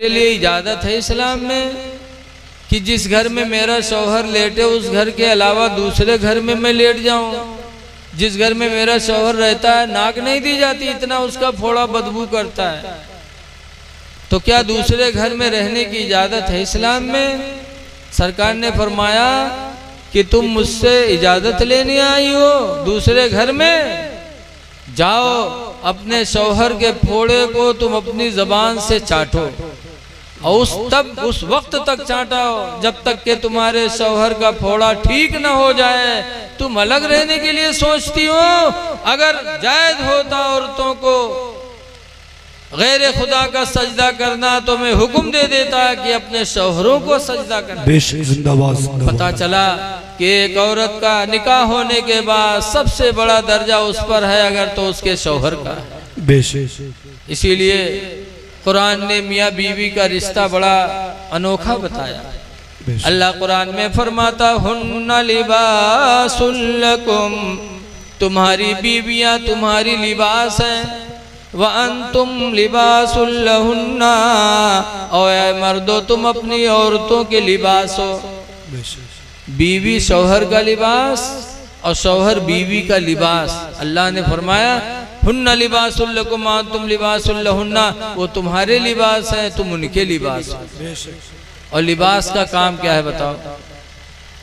मेरे लिए इजाज़त है इस्लाम में कि जिस घर में मेरा शौहर लेटे उस घर के अलावा दूसरे घर में मैं लेट जाऊं। जिस घर में मेरा शौहर रहता है नाक नहीं दी जाती, इतना उसका फोड़ा बदबू करता है। तो क्या दूसरे घर में रहने की इजाज़त है इस्लाम में? सरकार ने फरमाया कि तुम मुझसे इजाज़त लेने आई हो दूसरे घर में, जाओ अपने शौहर के फोड़े को तुम अपनी ज़बान से चाटो और उस वक्त तक चाटो जब तक कि तुम्हारे शौहर का फोड़ा ठीक न हो जाए। तुम अलग रहने के लिए सोचती हो, अगर जायज होता औरतों को गैर खुदा का सजदा करना तो मैं हुक्म दे देता कि अपने शौहरों को सजदा करना। पता चला कि एक औरत का निकाह होने के बाद सबसे बड़ा दर्जा उस पर है अगर तो उसके शौहर का है। इसीलिए कुरान ने मियाँ बीवी का रिश्ता बड़ा अनोखा बताया। अल्लाह कुरान में फरमाता हुन्ना लिबासुल लकुम, तुम्हारी बीवियाँ तुम्हारी लिबास हैं, व अंतुम लिबासुल लहुन्ना, और मर्दो तुम अपनी औरतों के लिबास हो। बीवी शौहर का लिबास और शौहर बीवी का लिबास। अल्लाह ने फरमाया हुन्ना लिबासुल लकुम अंतुम लिबासुल लहुन्ना, वो तुम्हारे लिबास हैं तुम उनके लिबास हो। और लिबास का काम क्या है बताओ?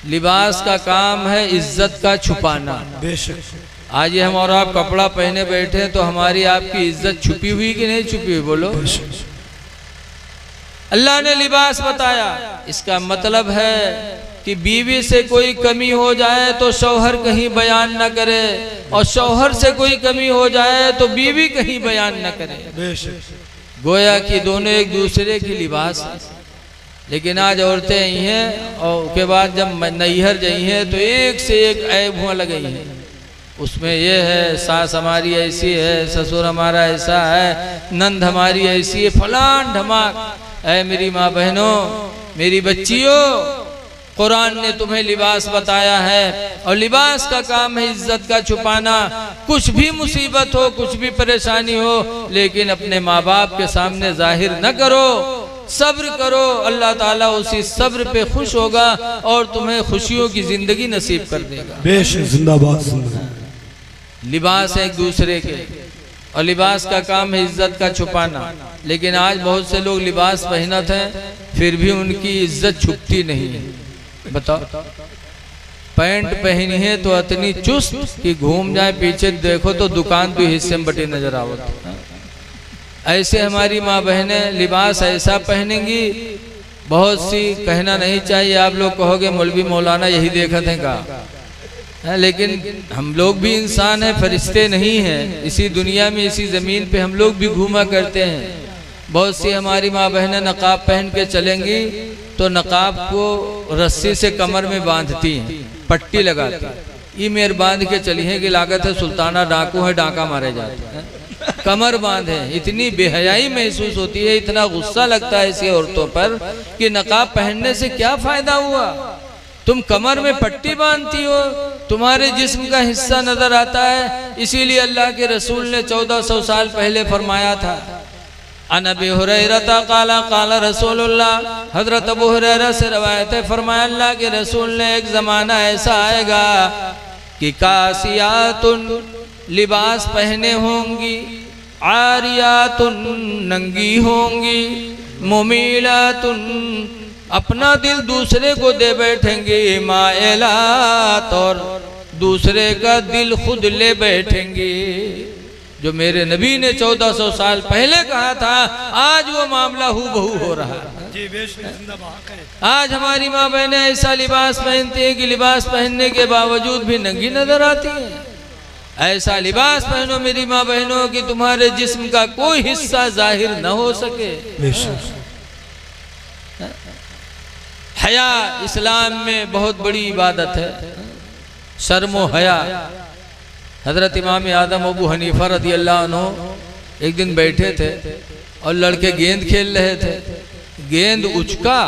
लिबास का काम है इज्जत का छुपाना। आज ये हम और आप कपड़ा पहने बैठे तो हमारी आपकी इज्जत छुपी हुई कि नहीं छुपी हुई? बोलो। अल्लाह ने लिबास बताया, इसका मतलब है कि बीवी से कोई कमी हो जाए तो शौहर कहीं बयान न करे, और शौहर से कोई कमी हो जाए तो बीवी कहीं बयान न करे। गोया कि दोनों एक दूसरे की लिबास है। लेकिन आज औरतें आई हैं और के बाद जब नैहर गई हैं तो एक से एक ऐब हुआ लगी हैं। उसमें ये है सास हमारी ऐसी है, ससुर हमारा ऐसा है, नंद हमारी ऐसी है, फलान ढमाक। ऐ मेरी माँ बहनों, मेरी बच्चियों, कुरान ने तुम्हें लिबास बताया है और लिबास का काम है इज्जत का छुपाना। कुछ भी मुसीबत हो, कुछ भी परेशानी हो, लेकिन अपने माँ बाप के सामने जाहिर न करो, सब्र करो। अल्लाह ताला उसी सब्र पे खुश होगा और तुम्हें खुशियों की जिंदगी नसीब कर देगा। बेशक जिंदाबाद। लिबास है एक दूसरे के, और लिबास का काम है इज्जत का छुपाना। लेकिन आज बहुत से लोग लिबास पहनते हैं फिर भी उनकी इज्जत छुपती नहीं है। बताओ, पैंट पहनी है तो इतनी चुस्त कि घूम जाए पीछे देखो तो दुकान भी हिस्से में बटी नजर आवत। ऐसे हमारी माँ बहनें लिबास ऐसा पहनेंगी, बहुत सी कहना नहीं चाहिए, आप लोग कहोगे मौलवी मौलाना यही देखते हैं का, लेकिन हम लोग भी इंसान हैं, फरिश्ते नहीं हैं। इसी दुनिया में इसी ज़मीन पे हम लोग भी घूमा करते हैं। बहुत सी हमारी माँ बहनें नकाब पहन के चलेंगी तो नकाब को रस्सी से कमर में बांधती हैं, पट्टी लगाती हैं। ये मेर बांध के चली है कि लागत है सुल्ताना डाकू है, डाका मारे जाते हैं, कमर बांधे। इतनी बेहयाई महसूस होती है, इतना गुस्सा लगता है ऐसी औरतों पर कि नकाब पहनने से क्या फायदा हुआ? तुम कमर में पट्टी बांधती हो, तुम्हारे जिस्म का हिस्सा नजर आता है। इसीलिए अल्लाह के रसूल ने 1400 साल पहले फरमाया था, अन अबी हुरैरा काला काला रसूलुल्लाह, हजरत अबू हुरैरा से रवायत है, फरमाया अल्लाह के रसूल ने एक जमाना ऐसा आएगा कि कासियातुन लिबास पहने होंगी, आरियातुन नंगी होंगी, मुमीलातुन अपना दिल दूसरे को दे बैठेंगे, माइलात और दूसरे का दिल खुद ले बैठेंगे। जो मेरे नबी ने 1400 साल पहले कहा था, आज वो मामला हूबहू हो रहा है। आज हमारी माँ बहनें ऐसा लिबास पहनती हैं कि लिबास पहनने के बावजूद भी नंगी नजर आती हैं। ऐसा लिबास पहनो मेरी माँ बहनों कि तुम्हारे जिस्म का कोई हिस्सा जाहिर न हो सके। हया इस्लाम में बहुत बड़ी इबादत है, शर्मो हया। हजरत इमाम आदम अबू हनीफा रज़ी अल्लाह अन्हु एक दिन बैठे थे और लड़के गेंद खेल रहे थे। गेंद उचका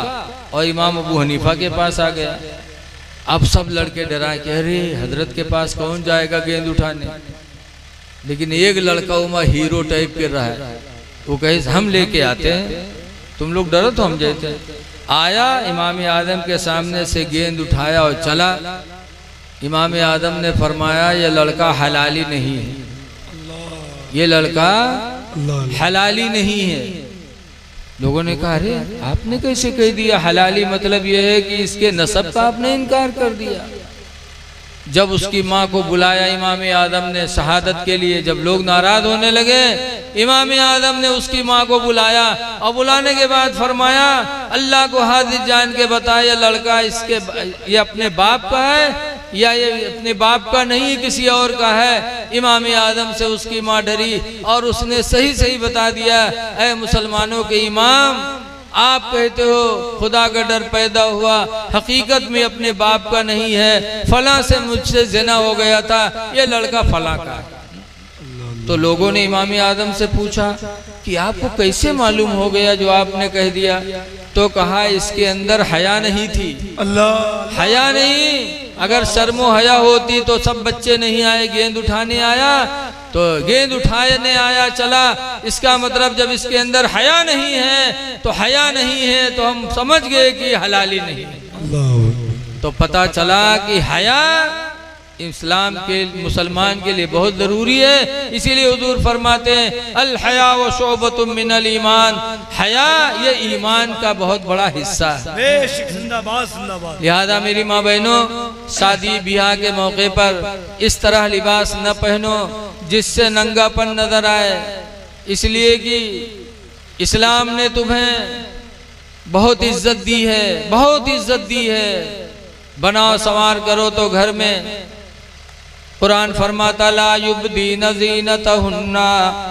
और इमाम अबू हनीफा के पास आ गया। अब सब लड़के डरा के अरे हजरत के पास कौन जाएगा गेंद उठाने। लेकिन एक लड़का उमा हीरो टाइप के रहा है, वो कहे हम लेके आते हैं। तुम लोग डरो तो हम जैसे। आया इमाम आदम के सामने से गेंद उठाया और चला। इमाम आदम ने फरमाया ये लड़का हलाली नहीं है, ये लड़का हलाली नहीं है। लोगों ने कहा अरे आपने कैसे कह दिया हलाली, मतलब यह है कि इसके नसब का आपने इनकार कर दिया। जब उसकी माँ को बुलाया इमाम आदम ने शहादत के लिए, जब लोग नाराज होने लगे इमाम आदम ने उसकी माँ को बुलाया और बुलाने के बाद फरमाया अल्लाह को हाजिर जान के बताया लड़का इसके ये अपने बाप का है या ये अपने बाप का नहीं किसी और का है। इमाम आदम से उसकी माँ डरी और उसने सही सही बता दिया, ऐ मुसलमानों के इमाम आप कहते हो खुदा का डर पैदा हुआ, हकीकत में अपने बाप का नहीं है, फला से मुझसे ज़िना हो गया था, ये लड़का फला का है। तो लोगों ने इमाम आदम से पूछा कि आपको कैसे मालूम हो गया जो आपने कह दिया? तो कहा इसके अंदर हया नहीं थी। अल्लाह, हया नहीं, अगर शर्मो हया होती तो सब बच्चे नहीं आए, गेंद उठाने आया तो गेंद उठाने आया चला। इसका मतलब जब इसके अंदर हया नहीं है तो हया नहीं है तो हम समझ गए कि हलाली नहीं है। तो पता चला कि हया इस्लाम के मुसलमान के लिए बहुत जरूरी है। इसीलिए हुजूर फरमाते हैं अल हया व शोबतुम मिनल ईमान, हया ये ईमान का बहुत बड़ा हिस्सा है। लिहाजा मेरी माँ बहनों, शादी ब्याह के मौके पर इस तरह लिबास न पहनो जिससे नंगापन नजर आए, इसलिए कि इस्लाम ने तुम्हें बहुत इज्जत दी है, बहुत इज्जत दी है। बनाओ संवार करो तो घर में कुरान फरमाता ला युब्दीन ज़ीनतहुन्ना,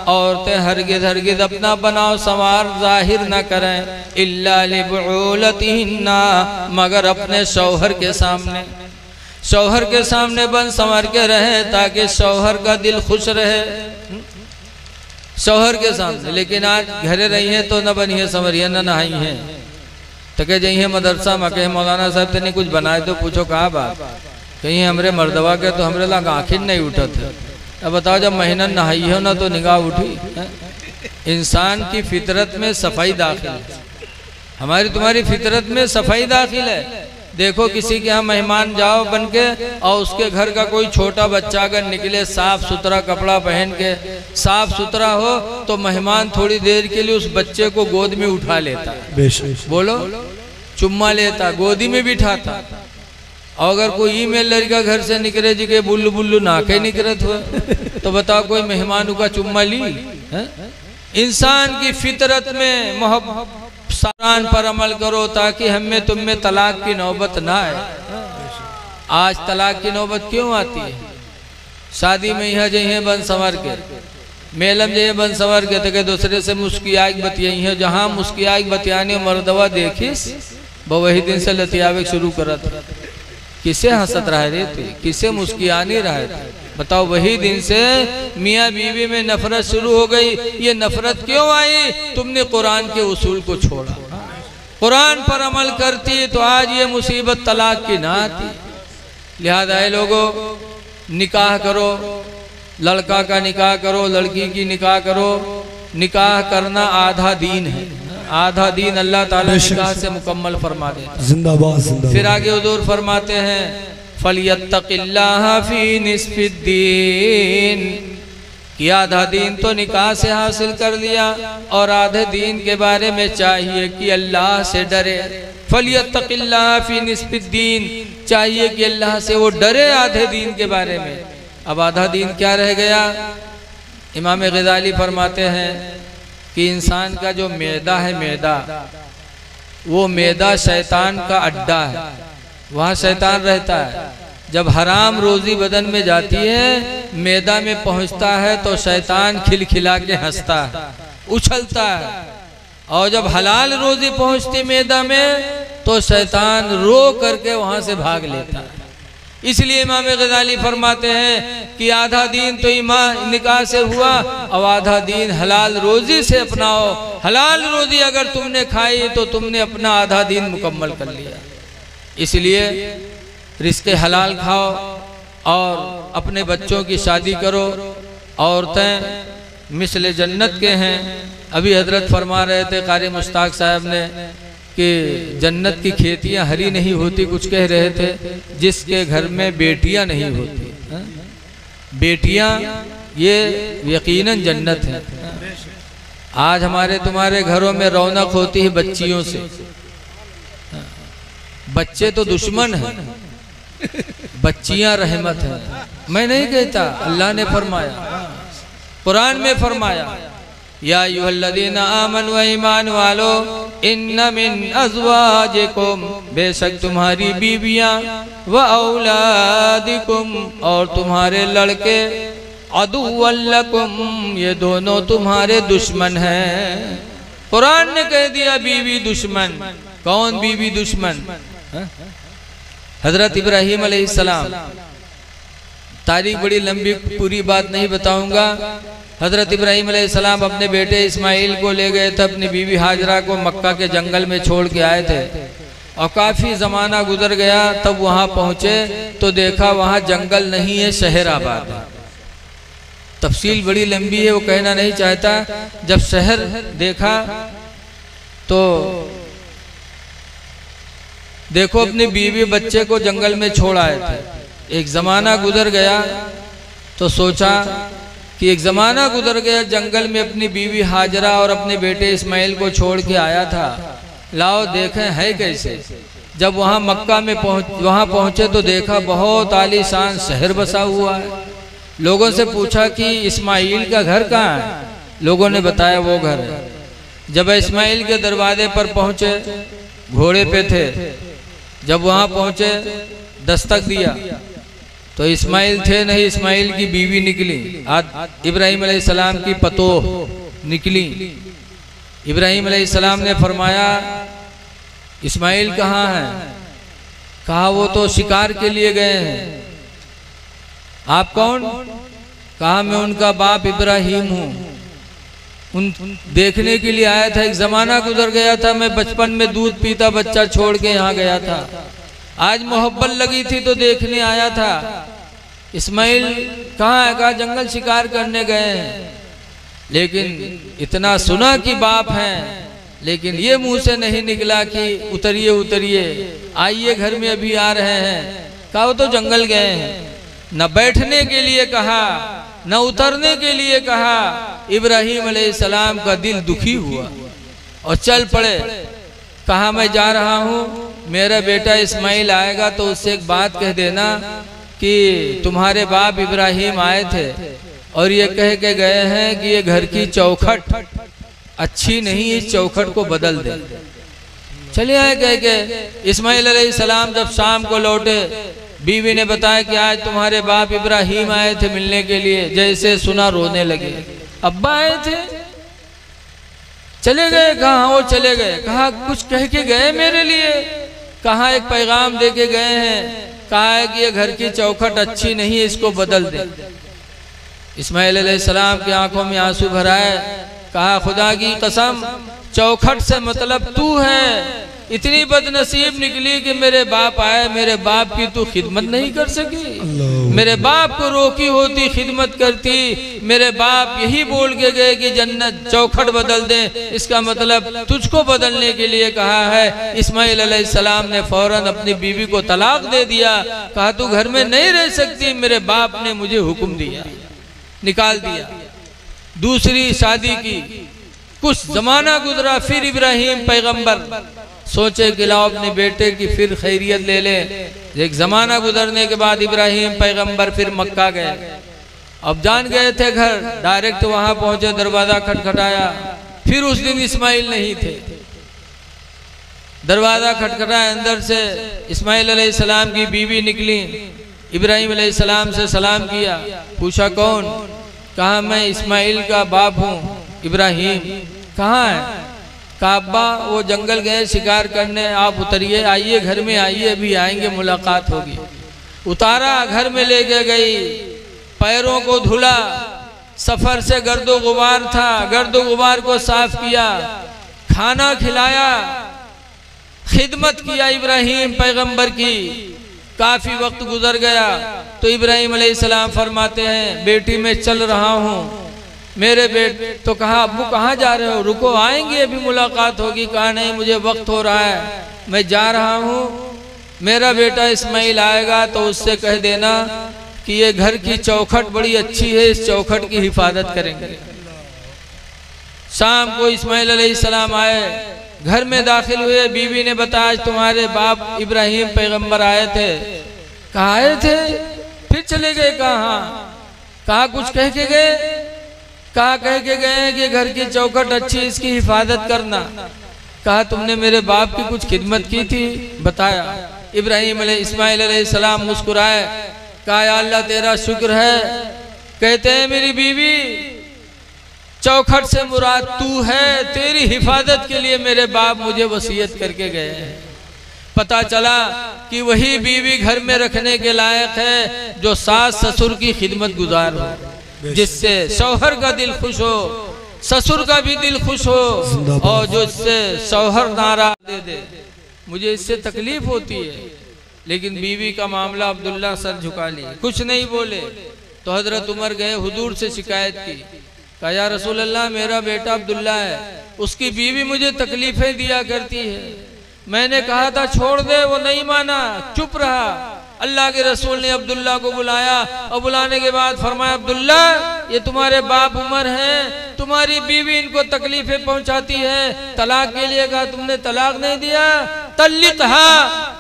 औरतें हरगिज़ हरगिज़ अपना बनाओ संवार जाहिर न करें इल्ला लिबुलतिहिन्ना, मगर अपने शौहर के सामने, शौहर के सामने बन संवर के रहे ताकि शौहर का दिल खुश रहे। शौहर के सामने, लेकिन आज घरे रही हैं तो न बनी है संवरिया न नहाई हैं, तो कह जाइए मदरसा में कहे मौलाना साहब तेने कुछ बनाए तो पूछो कहा बात, कहीं हमरे मर्दवा के तो हमरे लाग आखिर नहीं उठत है। अब बताओ जब महीना नहाई हो ना तो निगाह उठी। इंसान की फितरत में सफाई दाखिल है, हमारी तुम्हारी फितरत में सफाई दाखिल है। देखो किसी के यहाँ मेहमान जाओ बन के और उसके घर का कोई छोटा बच्चा अगर निकले साफ सुथरा कपड़ा पहन के, साफ सुथरा हो, तो मेहमान थोड़ी देर के लिए उस बच्चे को गोद में उठा लेता, बोलो चुम्मा लेता, गोदी में बिठाता। और अगर कोई ईमेल लड़का घर से निकले जी के बुल्लू बुल्लू नाके निकलत हुआ तो बताओ कोई मेहमानों का चुम्मा ली है? इंसान की फितरत में मोहब्बत सारान पर अमल करो ताकि हमें तुम में तलाक की नौबत ना आए। आज तलाक की नौबत क्यों आती है? शादी में यहाँ जइए बन संवर के, मेलम जइए बन संवर के, तो दूसरे से मुस्कियाक बतियाई है, जहाँ मुस्कियाक बतियाने मर्दवा देखिस वो वही दिन से लतियावे शुरू करत, किसे हंसत रहा रे तू, किसे मुस्कियानी रहा है, बताओ। वही दिन से मियाँ बीवी में नफरत शुरू हो गई। ये नफरत क्यों आई? तुमने कुरान के उसूल को छोड़ा। कुरान पर अमल करती तो आज ये मुसीबत तलाक की ना आती। लिहाजा लोगों, निकाह करो, लड़का का निकाह करो, लड़की की निकाह करो। निकाह करना आधा दीन है, आधा दीन अल्लाह ताला निकाह से मुकम्मल फरमा देता। जिंदाबाद जिंदाबाद। फिर आगे हुजूर फरमाते हैं फलियत्तकिल्लाह फी निस्फिद्दीन, कि आधा दीन तो निकाह से हासिल कर लिया और आधे दीन के बारे में चाहिए कि अल्लाह से डरे। फलियत्तकिल्लाह फी निस्फिद्दीन, चाहिए कि अल्लाह से वो डरे आधे दीन के बारे में। अब आधा दीन क्या रह गया? इमाम गज़ाली फरमाते हैं कि इंसान का जो मैदा है, मैदा, वो मैदा शैतान का अड्डा है, वहाँ शैतान रहता है। जब हराम रोजी बदन में जाती है, मैदा में पहुँचता है तो शैतान खिलखिला के हंसता है, उछलता है। और जब हलाल रोजी पहुँचती मैदा में तो शैतान रो करके वहाँ से भाग लेता है। इसलिए इमाम गज़ाली फरमाते हैं कि आधा दीन तो ईमान निकाह से हुआ और आधा दीन हलाल रोजी से अपनाओ। हलाल रोजी अगर तुमने खाई तो तुमने अपना आधा दीन मुकम्मल कर लिया। इसलिए रिज़्क़े हलाल खाओ और अपने बच्चों की शादी करो। औरतें मिस्ल जन्नत के हैं, अभी हजरत फरमा रहे थे कारी मुश्ताक साहब ने कि जन्नत की खेतियां हरी नहीं होती, कुछ कह रहे थे जिसके घर में बेटियां नहीं होती। बेटियां ये यकीनन जन्नत है। आज हमारे तुम्हारे घरों में रौनक होती है बच्चियों से। बच्चे तो दुश्मन हैं, बच्चियां रहमत है। मैं नहीं कहता, अल्लाह ने फरमाया, कुरान में फरमाया, या अय्युहल्लज़ीना आमनू, ईमान वालो, इन्ना मिन अज़वाजिकुम, बेशक तुम्हारी बीवियां, व औलादिकुम, और तुम्हारे लड़के, अदुव्वल लकुम, ये दोनों तुम्हारे दुश्मन हैं। कुरान ने कह दिया बीवी दुश्मन। कौन बीवी दुश्मन? हजरत इब्राहीम अलैहिस्सलाम। तारीख बड़ी लंबी, पूरी बात नहीं बताऊंगा। हजरत इब्राहीम अलैहिस्सलाम अपने बेटे इस्माइल को ले गए थे, अपनी बीवी हाजरा को मक्का के जंगल में छोड़ के आए थे। और काफी जमाना गुजर गया, तब वहां पहुंचे तो देखा वहां जंगल नहीं है, शहर आबाद है। तफसील बड़ी लंबी है, वो कहना नहीं चाहता। जब शहर देखा तो देखो अपनी बीवी बच्चे को जंगल में छोड़ आए थे। एक जमाना गुजर गया तो सोचा कि एक जमाना गुजर गया, जंगल में अपनी बीवी हाजरा और अपने बेटे इस्माइल को छोड़ के आया था, लाओ देखें है कैसे। जब वहां मक्का में वहां पहुंचे तो देखा बहुत आलीशान शहर बसा हुआ है। लोगों से पूछा कि इस्माइल का घर कहाँ है? लोगों ने बताया वो घर है। जब इस्माइल के दरवाजे पर पहुंचे, घोड़े पे थे, जब वहां पहुंचे दस्तक दिया तो इस्माइल थे नहीं, इस्माइल की बीवी निकली, इब्राहीम अलैहिस्सलाम की पतोह निकली। इब्राहीम अलैहिस्सलाम ने फरमाया इस्माइल कहाँ है? कहा वो तो शिकार के लिए गए हैं। आप कौन? कहा मैं उनका बाप इब्राहीम हूँ, उन देखने के लिए आया था। एक जमाना गुजर गया था, मैं बचपन में दूध पीता बच्चा छोड़ के यहाँ गया था, आज मोहब्बत लगी थी तो देखने आया था। इस्माइल कहाँ है? कहा जंगल शिकार करने गए हैं। लेकिन इतना सुना कि बाप हैं, लेकिन ये मुंह से नहीं निकला कि उतरिए उतरिए, आइए घर में अभी आ रहे हैं। कहा वो तो जंगल गए हैं। न बैठने के लिए कहा, न उतरने के लिए कहा। इब्राहीम अलैहिस्सलाम का दिल दुखी हुआ और चल पड़े। कहा मैं जा रहा हूँ, मेरा बेटा इस्माइल आएगा तो उससे एक बात कह देना कि तुम्हारे बाप इब्राहीम आए थे और ये कह के गए हैं कि ये घर की चौखट अच्छी नहीं, इस चौखट को बदल दे। चले आए कह के। इस्माइल अलैहिस्सलाम जब शाम को लौटे, बीवी ने बताया कि आज तुम्हारे बाप इब्राहीम आए थे मिलने के लिए। जैसे सुना रोने लगे। अब्बा आए थे? चले गए? कहा वो चले गए। कहा कुछ कह के गए मेरे लिए? कहा एक पैगाम दे के गए हैं, कहा है कि ये घर की चौखट अच्छी नहीं है, इसको बदल दे। इस्माइल अलैहिस्सलाम की आंखों में आंसू भर आए। कहा खुदा की कसम, चौखट से मतलब तू है। इतनी बदनसीब निकली कि मेरे बाप आए, मेरे बाप की तू खिदमत नहीं कर सकी। मेरे बाप को रोकी होती खिदमत करती। मेरे बाप यही बोल के गए कि जन्नत चौखट बदल दे, इसका मतलब तुझको बदलने के लिए कहा है। इस्माइल अलैहिस्सलाम ने फौरन अपनी बीवी को तलाक दे दिया। कहा तू घर में नहीं रह सकती, मेरे बाप ने मुझे हुक्म दिया, निकाल दिया। दूसरी शादी की। कुछ जमाना गुजरा, फिर इब्राहीम पैगंबर सोचे कि लाओ अपने बेटे की फिर खैरियत ले ले। एक जमाना गुजरने के बाद इब्राहीम पैगंबर फिर मक्का गए। अब जान गए थे घर, डायरेक्ट वहां पहुंचे, दरवाजा खटखटाया। फिर उस दिन इस्माइल नहीं थे। दरवाजा खटखटाया, अंदर से इस्माइल अलैहिस्सलाम की बीवी निकली। इब्राहीम अलैहिस्सलाम से सलाम किया, पूछा कौन? कहा मैं इस्माइल का बाप हूँ इब्राहीम। कहाँ है? कहा अब्बा वो जंगल गए शिकार करने, आप उतरिए, आइए घर में आइए, अभी आएंगे, मुलाकात होगी। उतारा, घर में लेके गई, पैरों को धुला। सफर से गर्दो गुबार था, गर्दो गुबार को साफ किया, खाना खिलाया, खिदमत किया इब्राहीम पैगंबर की। काफी वक्त गुजर गया तो इब्राहीम अलैहिस्सलाम फरमाते हैं बेटी मैं चल रहा हूँ। मेरे बेटे तो कहा अब्बू कहाँ जा रहे हो, रुको आएंगे अभी मुलाकात होगी। कहा नहीं मुझे वक्त हो रहा है, मैं जा रहा हूँ, मेरा बेटा इस्माइल आएगा तो उससे कह देना कि ये घर की चौखट बड़ी अच्छी है, इस चौखट की हिफाजत करेंगे। शाम को इस्माइल अलैहिस्सलाम आए, घर में दाखिल हुए, बीवी ने बताया आज तुम्हारे बाप इब्राहिम पैगंबर आए थे। कहा आए थे, फिर चले गए कहा कुछ कह के गए, कहा कह के गए कि घर की चौखट अच्छी, इसकी हिफाजत करना। कहा तुमने मेरे बाप की कुछ खिदमत की थी, बताया। इस्माइल अलैहिस्सलाम मुस्कुराए, कहा या अल्लाह तेरा शुक्र है। कहते हैं मेरी बीवी चौखट से मुराद तू है, तेरी हिफाजत के लिए मेरे बाप मुझे वसीयत करके गए हैं। पता चला कि वही बीवी घर में रखने के लायक है जो सास ससुर की खिदमत गुजार हो, जिससे शौहर का दिल खुश हो, ससुर का भी दिल खुश हो, और जो इससे शौहर नाराज दे दे। मुझे इससे तकलीफ होती है, लेकिन बीवी का मामला अब्दुल्ला सर झुका ली, कुछ नहीं बोले। तो हजरत उमर गए, हुजूर से शिकायत की, कहा या रसूल अल्लाह मेरा बेटा अब्दुल्ला है, उसकी बीवी मुझे तकलीफें दिया करती है। मैंने कहा था छोड़ दे, वो नहीं माना, चुप रहा। अल्लाह के रसूल ने अब्दुल्ला को बुलाया और बुलाने के बाद फरमाया अब्दुल्ला ये तुम्हारे बाप उमर हैं, तुम्हारी बीवी इनको तकलीफें पहुंचाती है, तलाक के लिए कहा, तुमने तलाक नहीं दिया, तल्लिकहा,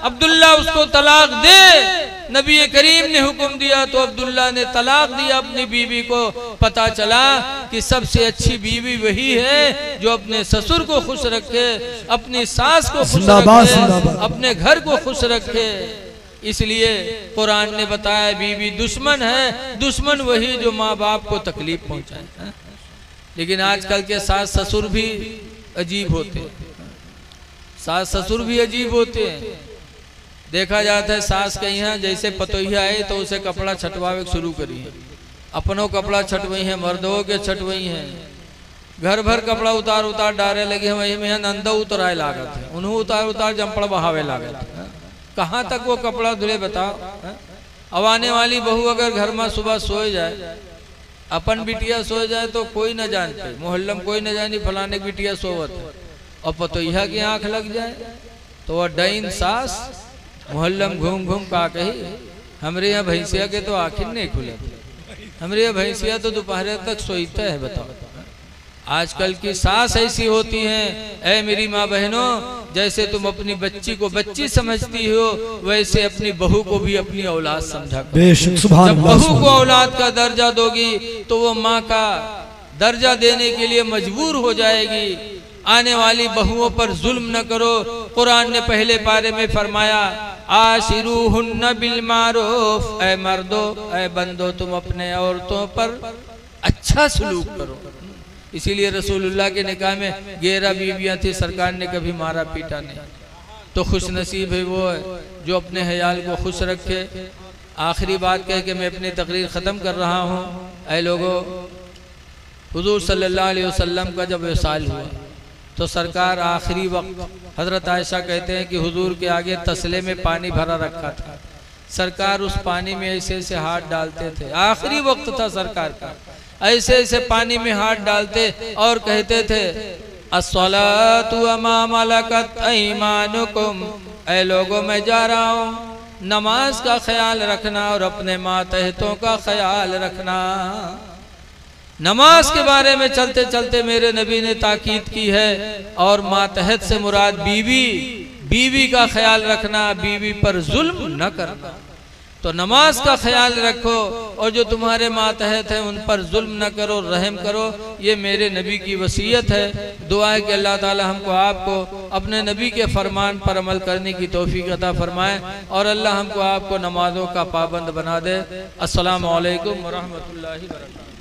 अब्दुल्ला उसको तलाक दे। नबी करीम ने हुक्म दिया तो अब्दुल्ला ने तलाक दिया अपनी बीवी को। पता चला कि सबसे अच्छी बीवी वही है जो अपने ससुर को खुश रखे, अपनी सास को खुश रखे, अपने घर को खुश रखे। इसलिए कुरान ने बताया बीवी दुश्मन है, दुश्मन वही जो माँ बाप को तकलीफ पहुंचाए। लेकिन आजकल के सास ससुर भी अजीब होते हैं, सास ससुर भी अजीब होते हैं। देखा जाता है सास के यहाँ जैसे पतोहिया आए तो उसे कपड़ा छटवावे शुरू करी है, अपनों कपड़ा छटवई है, मर्दों के छटवई है, घर भर कपड़ा उतार उतार डारे लगे हैं। वही में नंदा उतराए लागत है, उन्होंने उतार उतार जंपड़ बहावे लागत है। कहाँ तक वो कपड़ा धुले बताओ। अब आने वाली बहू अगर घर में सुबह सोए जाए, अपन बिटिया सो जाए तो कोई न जानते, मोहल्ला में कोई न जानी फलाने की बिटिया सोवत है, और पतोहिया की आंख लग जाए तो वह डाइन सास मोहल्ला में घूम घूम का कही हमरे यहाँ भैंसिया के तो आखिर नहीं खुले, हमरे यहाँ भैंसिया तो दोपहर तक सोईता है। बताओ आजकल की सास ऐसी होती हैं, ऐ मेरी माँ बहनों, जैसे तुम अपनी बच्ची को बच्ची समझती हो वैसे अपनी बहू को भी अपनी औलाद समझा करो। जब बहू को औलाद का दर्जा दोगी तो वो माँ का दर्जा देने के लिए मजबूर हो जाएगी। आने वाली बहुओं पर जुल्म न करो। कुरान ने पहले पारे में फरमाया आशिरूहुन्ना बिल मारूफ, ऐ मर्दो ऐ बंदो तुम अपने औरतों पर अच्छा सलूक करो। इसीलिए रसूलुल्लाह के निकाह में 11 बीवियां थी, सरकार ने कभी मारा पीटा नहीं। तो खुश नसीब है वो है जो अपने हयाल को खुश रखे। आखिरी बात कह के मैं अपनी तकरीर ख़त्म कर रहा हूँ। ऐ लोगों, हुजूर सल्लल्लाहु अलैहि वसल्लम का जब विसाल हुआ तो सरकार आखिरी वक्त, हजरत आयशा कहते हैं कि हुजूर के आगे तसले में पानी भरा रखा था, सरकार उस पानी में ऐसे ऐसे हाथ डालते थे। आखिरी वक्त था सरकार का, ऐसे ऐसे पानी में हाथ डालते और कहते थे अस्सलातु वमा मलकत ऐमानुकुम, ऐ लोगों मैं जा रहा हूँ, नमाज का ख्याल रखना और अपने मातहतों का ख्याल रखना। नमाज के बारे में चलते चलते मेरे नबी ने ताकीद की है, और मातहत से मुराद बीवी, बीवी का ख्याल रखना, बीवी पर जुल्म न करना। तो नमाज का ख्याल रखो और जो तुम्हारे मातहत हैं उन पर जुल्म न करो, रहम करो। ये मेरे नबी की वसीयत है। दुआ है कि अल्लाह ताला हमको आपको अपने नबी के फरमान पर अमल करने की तौफीक अता फरमाए, और अल्लाह हमको आपको नमाजों का पाबंद बना दे। अस्सलामु अलैकुम व रहमतुल्लाहि व बरकातहू।